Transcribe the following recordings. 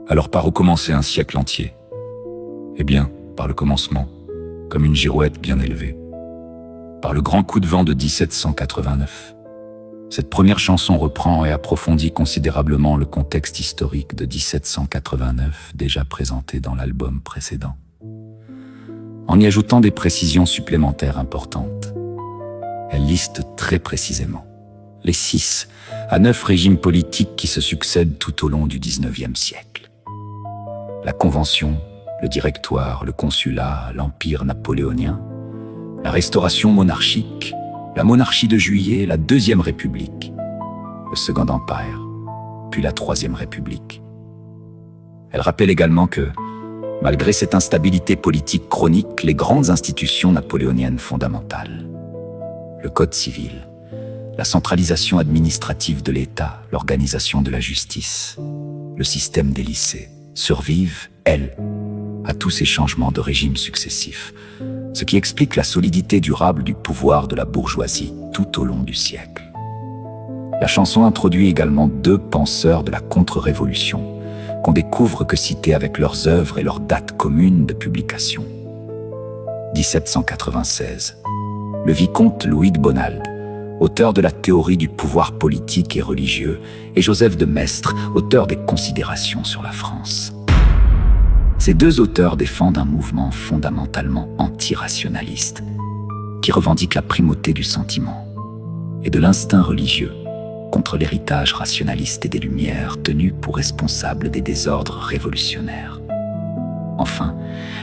Alors par où commencer un siècle entier? Eh bien, par le commencement, comme une girouette bien élevée. Par le grand coup de vent de 1789. Cette première chanson reprend et approfondit considérablement le contexte historique de 1789 déjà présenté dans l'album précédent, en y ajoutant des précisions supplémentaires importantes. Elle liste très précisément les 6 à 9 régimes politiques qui se succèdent tout au long du XIXe siècle. La Convention, le Directoire, le Consulat, l'Empire napoléonien, la Restauration monarchique, la Monarchie de Juillet, la Deuxième République, le Second Empire, puis la Troisième République. Elle rappelle également que, malgré cette instabilité politique chronique, les grandes institutions napoléoniennes fondamentales, le Code civil, la centralisation administrative de l'État, l'organisation de la justice, le système des lycées, survivent, elles, à tous ces changements de régime successifs, ce qui explique la solidité durable du pouvoir de la bourgeoisie tout au long du siècle. La chanson introduit également 2 penseurs de la contre-révolution, qu'on découvre que cités avec leurs œuvres et leurs dates communes de publication. 1796, le vicomte Louis de Bonald, auteur de la théorie du pouvoir politique et religieux, et Joseph de Maistre, auteur des Considérations sur la France. Ces 2 auteurs défendent un mouvement fondamentalement antirationaliste, qui revendique la primauté du sentiment et de l'instinct religieux contre l'héritage rationaliste et des Lumières tenus pour responsables des désordres révolutionnaires. Enfin,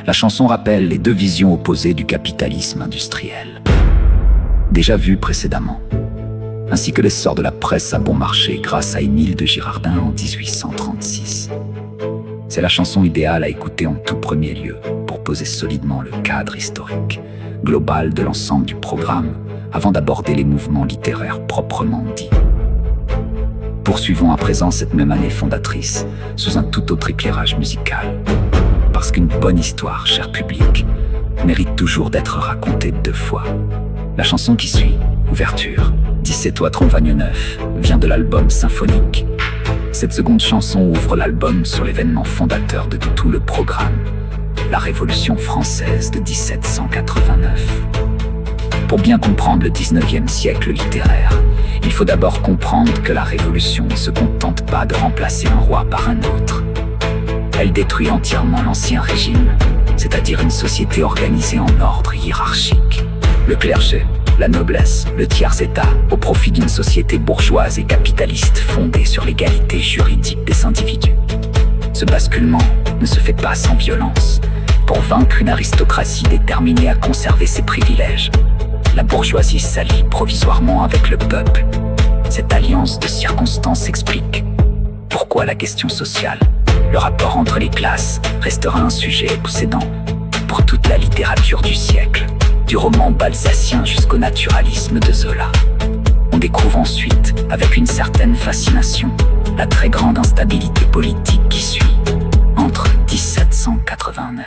la chanson rappelle les 2 visions opposées du capitalisme industriel, déjà vues précédemment, ainsi que l'essor de la presse à bon marché grâce à Émile de Girardin en 1836. C'est la chanson idéale à écouter en tout premier lieu pour poser solidement le cadre historique, global de l'ensemble du programme, avant d'aborder les mouvements littéraires proprement dits. Poursuivons à présent cette même année fondatrice, sous un tout autre éclairage musical. Parce qu'une bonne histoire, cher public, mérite toujours d'être racontée 2 fois. La chanson qui suit, Ouverture, 17 Oitron Vagneneuf, vient de l'album symphonique. Cette seconde chanson ouvre l'album sur l'événement fondateur de tout le programme, la Révolution française de 1789. Pour bien comprendre le 19e siècle littéraire, il faut d'abord comprendre que la Révolution ne se contente pas de remplacer un roi par un autre. Elle détruit entièrement l'ancien régime, c'est-à-dire une société organisée en ordre hiérarchique. Le clergé, la noblesse, le tiers-état, au profit d'une société bourgeoise et capitaliste fondée sur l'égalité juridique des individus. Ce basculement ne se fait pas sans violence, pour vaincre une aristocratie déterminée à conserver ses privilèges. La bourgeoisie s'allie provisoirement avec le peuple. Cette alliance de circonstances explique pourquoi la question sociale, le rapport entre les classes, restera un sujet obsédant pour toute la littérature du siècle, du roman balzacien jusqu'au naturalisme de Zola. On découvre ensuite, avec une certaine fascination, la très grande instabilité politique qui suit entre 1789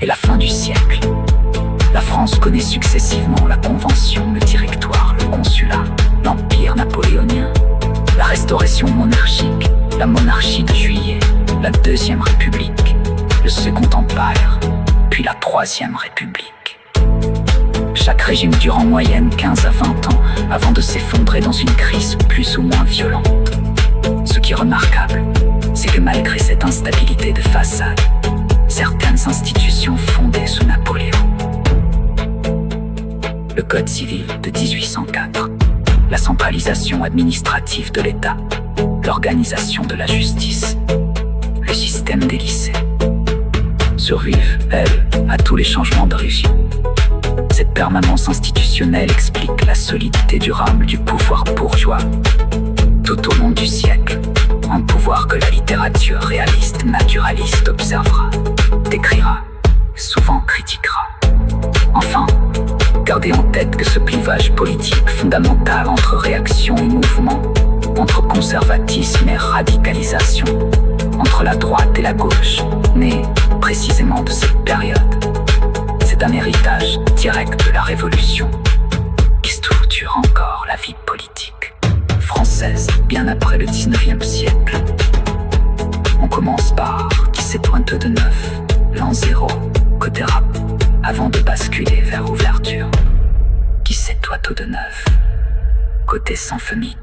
et la fin du siècle. La France connaît successivement la Convention, le Directoire, le Consulat, l'Empire napoléonien, la Restauration monarchique, la Monarchie de Juillet, la Deuxième République, le Second Empire, puis la Troisième République. Chaque régime dure en moyenne 15 à 20 ans avant de s'effondrer dans une crise plus ou moins violente. Ce qui est remarquable, c'est que malgré cette instabilité de façade, certaines institutions fondées sous Napoléon, le Code civil de 1804, la centralisation administrative de l'État, l'organisation de la justice, le système des lycées, survivent, elles, à tous les changements de régime. Cette permanence institutionnelle explique la solidité durable du pouvoir bourgeois tout au long du siècle, un pouvoir que la littérature réaliste naturaliste observera, décrira, souvent critiquera. Enfin, gardez en tête que ce clivage politique fondamental entre réaction et mouvement, entre conservatisme et radicalisation, entre la droite et la gauche, né précisément de cette période. C'est un héritage direct de la Révolution qui structure encore la vie politique française bien après le 19e siècle. On commence par Tout de neuf, l'an zéro, côté rap, avant de basculer vers ouverture. Qui c'est toi tout de neuf, côté symphonie.